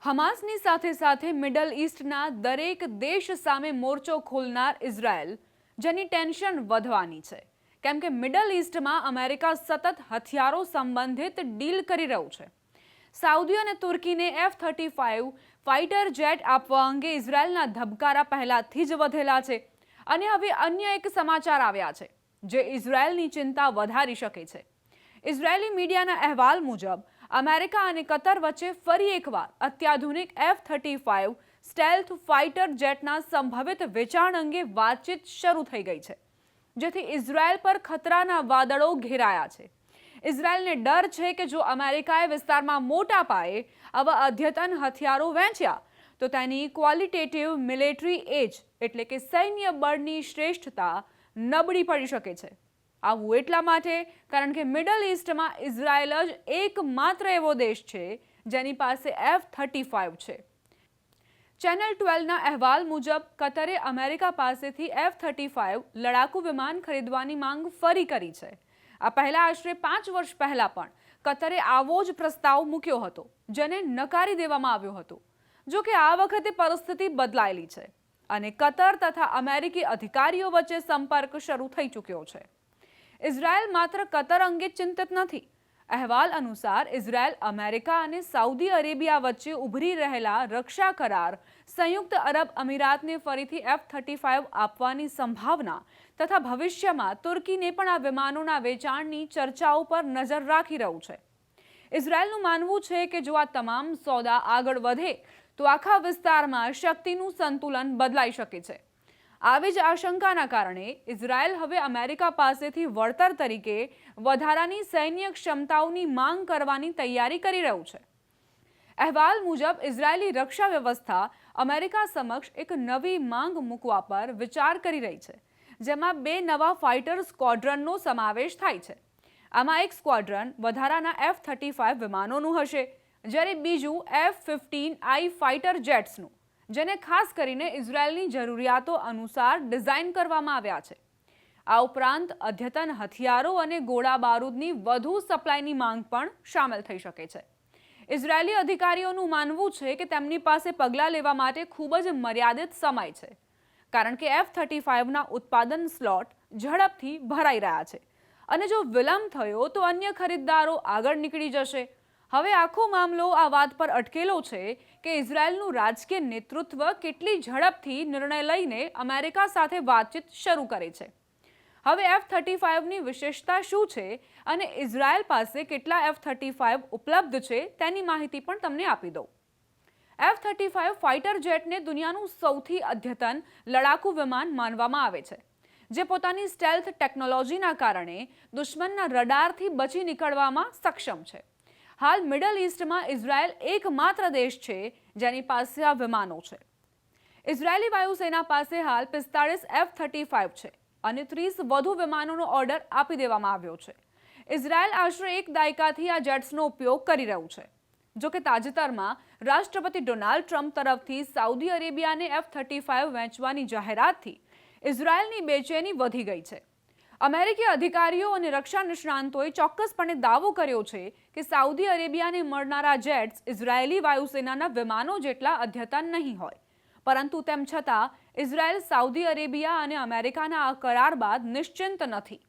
હમાસની સાથે સાથે મિડલ ઈસ્ટના દરેક દેશ સામે મોરચો ખોલનાર ઇઝરાયલ, જેની ટેન્શન વધવાની છે, કેમ કે મિડલ ઈસ્ટમાં અમેરિકા સતત હથિયારો સંબંધિત ડીલ કરી રહ્યું છે. સાઉદી અને તુર્કીને F-35 ફાઇટર જેટ આપવા અંગે ઇઝરાયલના ધબકારા પહેલાથી જ વધેલા છે અને હવે અન્ય એક સમાચાર આવ્યા છે જે ઇઝરાયલની ચિંતા વધારી શકે છે. ઇઝરાયેલી મીડિયાના અહેવાલ મુજબ અમેરિકા અને કતર વચ્ચે ફરી એકવાર અત્યાધુનિક F-35 સ્ટેલ્થ ફાઇટર જેટના સંભવિત વેચાણ અંગે વાતચીત શરૂ થઈ ગઈ છે, જેથી ઇઝરાયલ પર ખતરાના વાદળો ઘેરાયા છે. ઇઝરાયલને ડર છે કે જો અમેરિકાએ વિસ્તારમાં મોટા પાયે આવા અદ્યતન હથિયારો વહેંચ્યા તો તેની ક્વોલિટેટિવ મિલિટરી એજ એટલે કે સૈન્ય બળની શ્રેષ્ઠતા નબળી પડી શકે છે. આવું એટલા માટે કારણ કે મિડલ ઈસ્ટમાં ઇઝરાયલ જ એકમાત્ર એવો દેશ છે જેની પાસે F-35 છે. ચેનલ 12ના અહેવાલ મુજબ કતરે અમેરિકા પાસેથી F-35 લડાકુ વિમાન ખરીદવાની માંગ ફરી કરી છે. આ પહેલા આશરે 5 વર્ષ પહેલા પણ કતરે આવો જ પ્રસ્તાવ મૂક્યો હતો, જેને નકારી દેવામાં આવ્યો હતો. જો કે આ વખતે પરિસ્થિતિ બદલાયેલી છે અને કતર તથા અમેરિકી અધિકારીઓ વચ્ચે સંપર્ક શરૂ થઈ ચૂક્યો છે. ઇઝરાયલ માત્ર કતર અંગે ચિંતિત નથી. અહેવાલ અનુસાર ઇઝરાયલ અમેરિકા અને સાઉદી અરેબિયા વચ્ચે ઉભરી રહેલા રક્ષા કરાર, સંયુક્ત અરબ અમીરાતને ફરીથી F-35 આપવાની સંભાવના તથા ભવિષ્યમાં તુર્કીને પણ આ વિમાનોના વેચાણની ચર્ચાઓ પર નજર રાખી રહ્યું છે. ઇઝરાયલનું માનવું છે કે જો આ તમામ સોદા આગળ વધે તો આખા વિસ્તારમાં શક્તિનું સંતુલન બદલાઈ શકે છે. આવી જ આશંકાના કારણે ઇઝરાયલ હવે અમેરિકા પાસેથી વળતર તરીકે વધારાની સૈન્ય ક્ષમતાઓની માંગ કરવાની તૈયારી કરી રહ્યું છે. અહેવાલ મુજબ ઇઝરાયેલી રક્ષા વ્યવસ્થા અમેરિકા સમક્ષ એક નવી માંગ મૂકવા પર વિચાર કરી રહી છે, જેમાં 2 નવા ફાઇટર સ્ક્વોડ્રનનો સમાવેશ થાય છે. આમાં એક સ્ક્વોડ્રન વધારાના F-35 વિમાનોનું હશે, જ્યારે બીજું F-15I ફાઇટર જેટ્સનું, જેને ખાસ કરીને ઇઝરાયલની જરૂરિયાતો અનુસાર ડિઝાઇન કરવામાં આવ્યા છે. આ ઉપરાંત અદ્યતન હથિયારો અને ગોળા બારૂદની વધુ સપ્લાયની માંગ પણ સામેલ થઈ શકે છે. ઇઝરાયેલી અધિકારીઓનું માનવું છે કે તેમની પાસે પગલાં લેવા માટે ખૂબ જ મર્યાદિત સમય છે, કારણ કે F-35ના ઉત્પાદન સ્લોટ ઝડપથી ભરાઈ રહ્યા છે અને જો વિલંબ થયો તો અન્ય ખરીદદારો આગળ નીકળી જશે. હવે આખો મામલો આ વાત પર અટકેલો છે કે ઇઝરાયલનું રાજકીય નેતૃત્વ કેટલી ઝડપથી નિર્ણય લઈને અમેરિકા સાથે વાતચીત શરૂ કરે છે. હવે F-35ની વિશેષતા શું છે અને ઇઝરાયલ પાસે કેટલા F-35 ઉપલબ્ધ છે તેની માહિતી પણ તમને આપી દઉં. F-35 ફાઇટર જેટને દુનિયાનું સૌથી અદ્યતન લડાકુ વિમાન માનવામાં આવે છે, જે પોતાની સ્ટેલ્થ ટેકનોલોજીના કારણે દુશ્મનના રડારથી બચી નીકળવામાં સક્ષમ છે. હાલ મિડલ ઈસ્ટમાં ઇઝરાયલ એકમાત્ર દેશ છે જેની પાસે આ વિમાનો છે. ઇઝરાયેલી વાયુસેના પાસે હાલ 45 F-35 છે અને 30 વધુ વિમાનોનો ઓર્ડર આપી દેવામાં આવ્યો છે. ઇઝરાયલ આશરે 1 દાયકાથી આ જેટ્સનો ઉપયોગ કરી રહ્યું છે. જો કે તાજેતરમાં રાષ્ટ્રપતિ ડોનાલ્ડ ટ્રમ્પ તરફથી સાઉદી અરેબિયાને F-35 વહેંચવાની જાહેરાતથી ઇઝરાયલની બેચેની વધી ગઈ છે. અમેરિકી અધિકારીઓ અને રક્ષા નિષ્ણાંતોએ ચોક્કસપણે દાવો કર્યો છે કે સાઉદી અરેબિયાને મળનારા જેટ્સ ઇઝરાયેલી વાયુસેનાના વિમાનો જેટલા અદ્યતન નહીં હોય, પરંતુ તેમ છતાં ઇઝરાયલ સાઉદી અરેબિયા અને અમેરિકાના આ કરાર બાદ નિશ્ચિંત નથી.